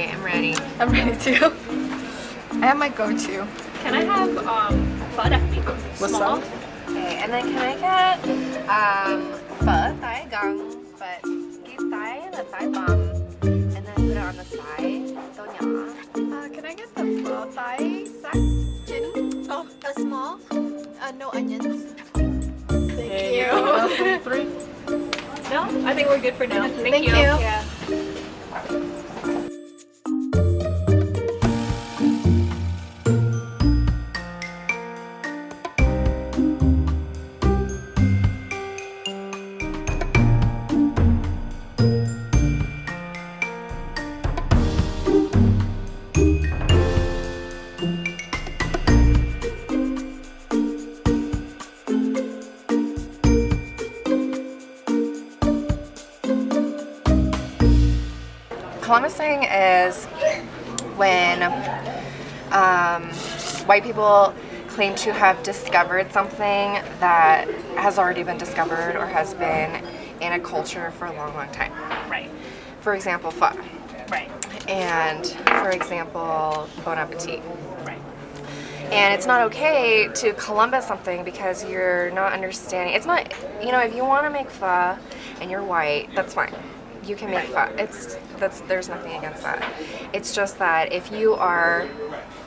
Okay, I'm ready. I'm ready too. I have my go-to. Can I have pho đặc biệt small? Okay, and then can I get phở Thai găng, but cái Thai là Thai băm, and then put it on the side, tô nhỏ. Can I get the pho Thai sắc chín? Oh, a small. No onions. Thank you. 3. No, I think we're good for now. Thank you. Yeah. Columbusing is when white people claim to have discovered something that has already been discovered or has been in a culture for a long, long time. Right. For example, pho. Right. And for example, Bon Appétit. Right. And it's not okay to Columbus something because you're not understanding. It's not, you know, if you want to make pho and you're white, that's fine. You can make pho. There's nothing against that. It's just that if you are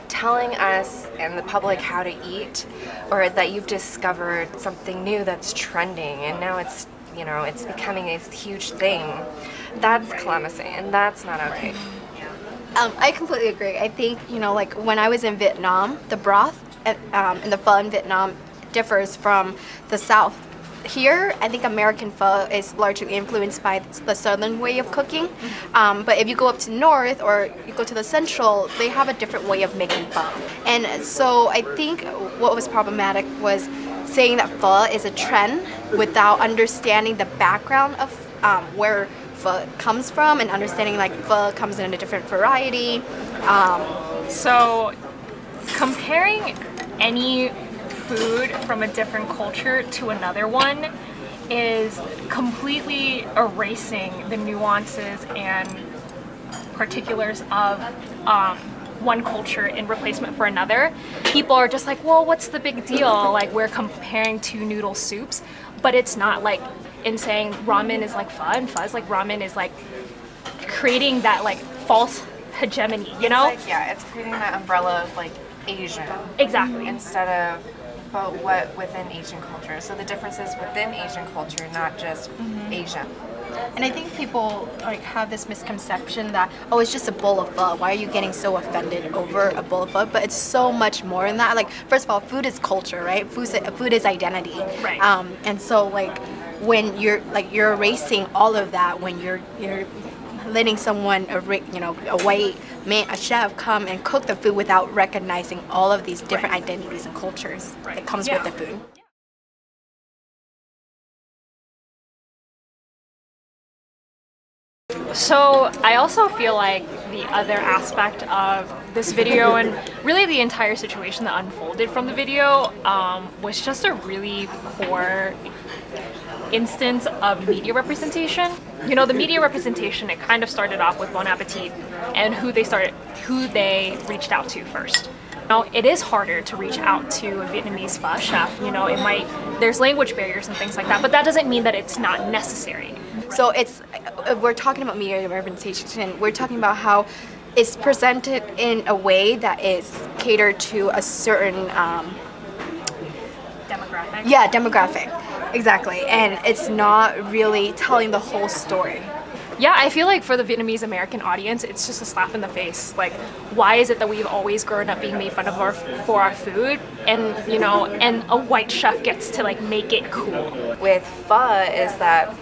telling us and the public how to eat, or that you've discovered something new that's trending and now it's, you know, it's becoming a huge thing, that's Columbusing, and that's not okay. I completely agree. I think, you know, like when I was in Vietnam, the broth and the pho in Vietnam differs from the South. Here, I think American pho is largely influenced by the southern way of cooking. But if you go up to north or you go to the central, they have a different way of making pho. And so I think what was problematic was saying that pho is a trend without understanding the background of where pho comes from, and understanding like pho comes in a different variety. So comparing any food from a different culture to another one is completely erasing the nuances and particulars of one culture in replacement for another. People are just like, well, what's the big deal? Like, we're comparing two noodle soups, but it's not. Like, in saying ramen is like pho and pho is like ramen is like creating that like false hegemony, you know? It's like, yeah, it's creating that umbrella of like Asian. Exactly. Instead of but what within Asian culture. So the differences within Asian culture, not just Asian. And I think people like have this misconception that, oh, it's just a bowl of pho. Why are you getting so offended over a bowl of pho? But it's so much more than that. Like, first of all, food is culture, right? Food is identity. Right. And so like when you're erasing all of that, when you're letting someone, a white man, a chef, come and cook the food without recognizing all of these different identities and cultures that comes with the food. So I also feel like the other aspect of this video, and really the entire situation that unfolded from the video, was just a really poor instance of media representation. You know, the media representation, it kind of started off with Bon Appetit and who they reached out to first. You know, it is harder to reach out to a Vietnamese pho chef. You know, there's language barriers and things like that, but that doesn't mean that it's not necessary. So we're talking about media representation. We're talking about how it's presented in a way that is catered to a certain Demographic. Yeah, demographic. Exactly. And it's not really telling the whole story. Yeah, I feel like for the Vietnamese American audience, it's just a slap in the face. Like, why is it that we've always grown up being made fun of for our food, and you know, and a white chef gets to like make it cool? With pho is that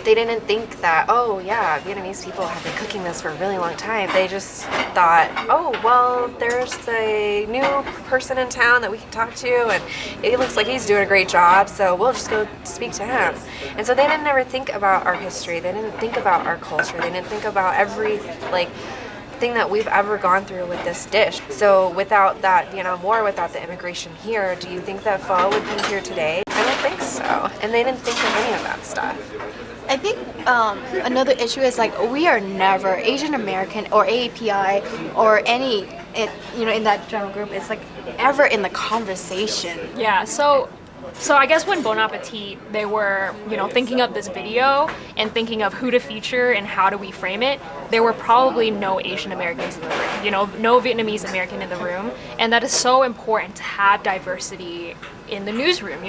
they didn't think that, oh yeah, Vietnamese people have been cooking this for a really long time. They just thought, oh, well, there's a new person in town that we can talk to, and it looks like he's doing a great job, so we'll just go speak to him. And so they didn't ever think about our history. They didn't think about our culture. They didn't think about every thing that we've ever gone through with this dish. So without that, without the immigration here, do you think that pho would be here today? I don't think so. And they didn't think of any of that stuff. I think another issue is like we are never Asian American or AAPI or any in that general group. It's like ever in the conversation. Yeah, so I guess when Bon Appetit, they were, thinking of this video and thinking of who to feature and how do we frame it, there were probably no Asian Americans in the room, no Vietnamese American in the room. And that is so important to have diversity in the newsroom,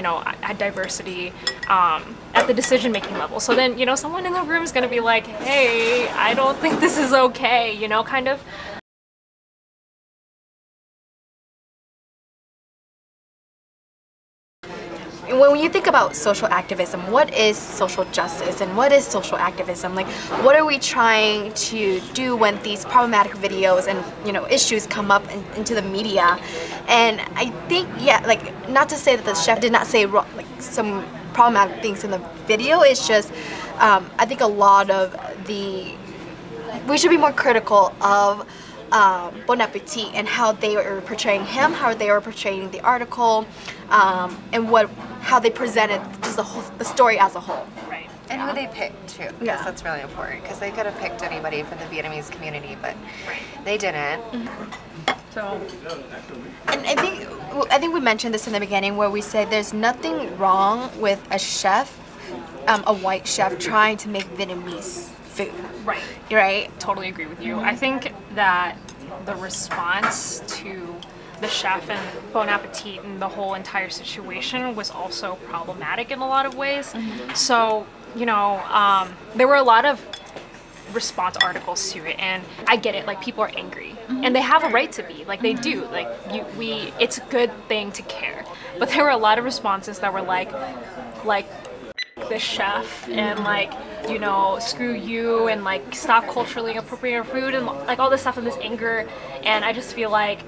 diversity at the decision-making level. So then, someone in the room is going to be like, hey, I don't think this is okay, kind of. When you think about social activism, what is social justice and what is social activism? Like, what are we trying to do when these problematic videos and issues come up into the media? And I think, not to say that the chef did not say some problematic things in the video. It's just, I think a lot of we should be more critical of Bon Appetit and how they were portraying him, how they were portraying the article, and how they presented just the story as a whole. Right. And who they picked too. Yes, that's really important because they could have picked anybody from the Vietnamese community, but they didn't. So, and I think we mentioned this in the beginning where we said there's nothing wrong with a chef, a white chef trying to make Vietnamese food. Right. Right? Totally agree with you. I think that the response to the chef and Bon Appetit and the whole entire situation was also problematic in a lot of ways. So, there were a lot of response articles to it, and I get it, like, people are angry and they have a right to be, like, they do, like, it's a good thing to care, but there were a lot of responses that were like the chef and like, screw you and like stop culturally appropriating our food and like all this stuff and this anger, and I just feel like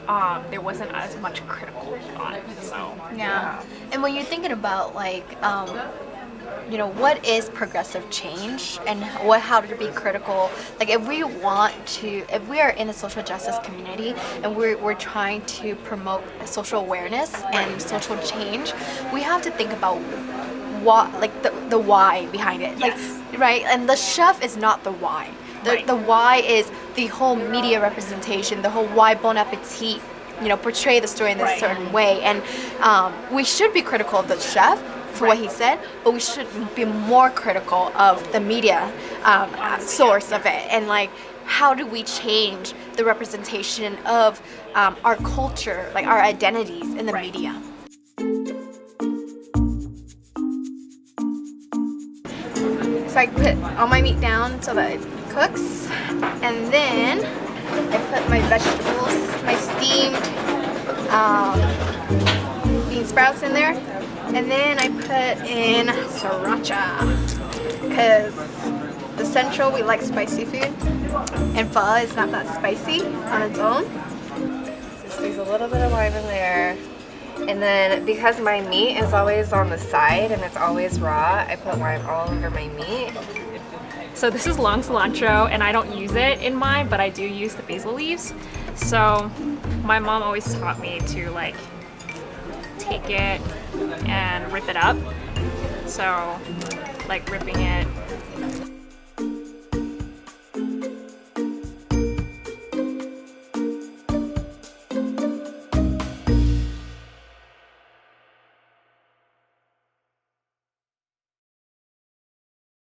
there wasn't as much critical thought. So yeah. And when you're thinking about like what is progressive change and how to be critical, like if we are in a social justice community and we're trying to promote social awareness and social change, we have to think about what, like the why behind it. Yes. Like, right? And the chef is not the why. The why is the whole media representation, the whole why Bon Appetit, portray the story in this certain way. And we should be critical of the chef for what he said, but we should be more critical of the media source of it. And like, how do we change the representation of our culture, like our identities in the media? So I put all my meat down so that it cooks, and then I put my vegetables, my steamed bean sprouts in there, and then I put in sriracha, because the Central, we like spicy food, and pho is not that spicy on its own. Just squeeze a little bit of lime in there. And then because my meat is always on the side and it's always raw, I put lime all over my meat. So this is long cilantro, and I don't use it in mine, but I do use the basil leaves. So my mom always taught me to like take it and rip it up. So like ripping it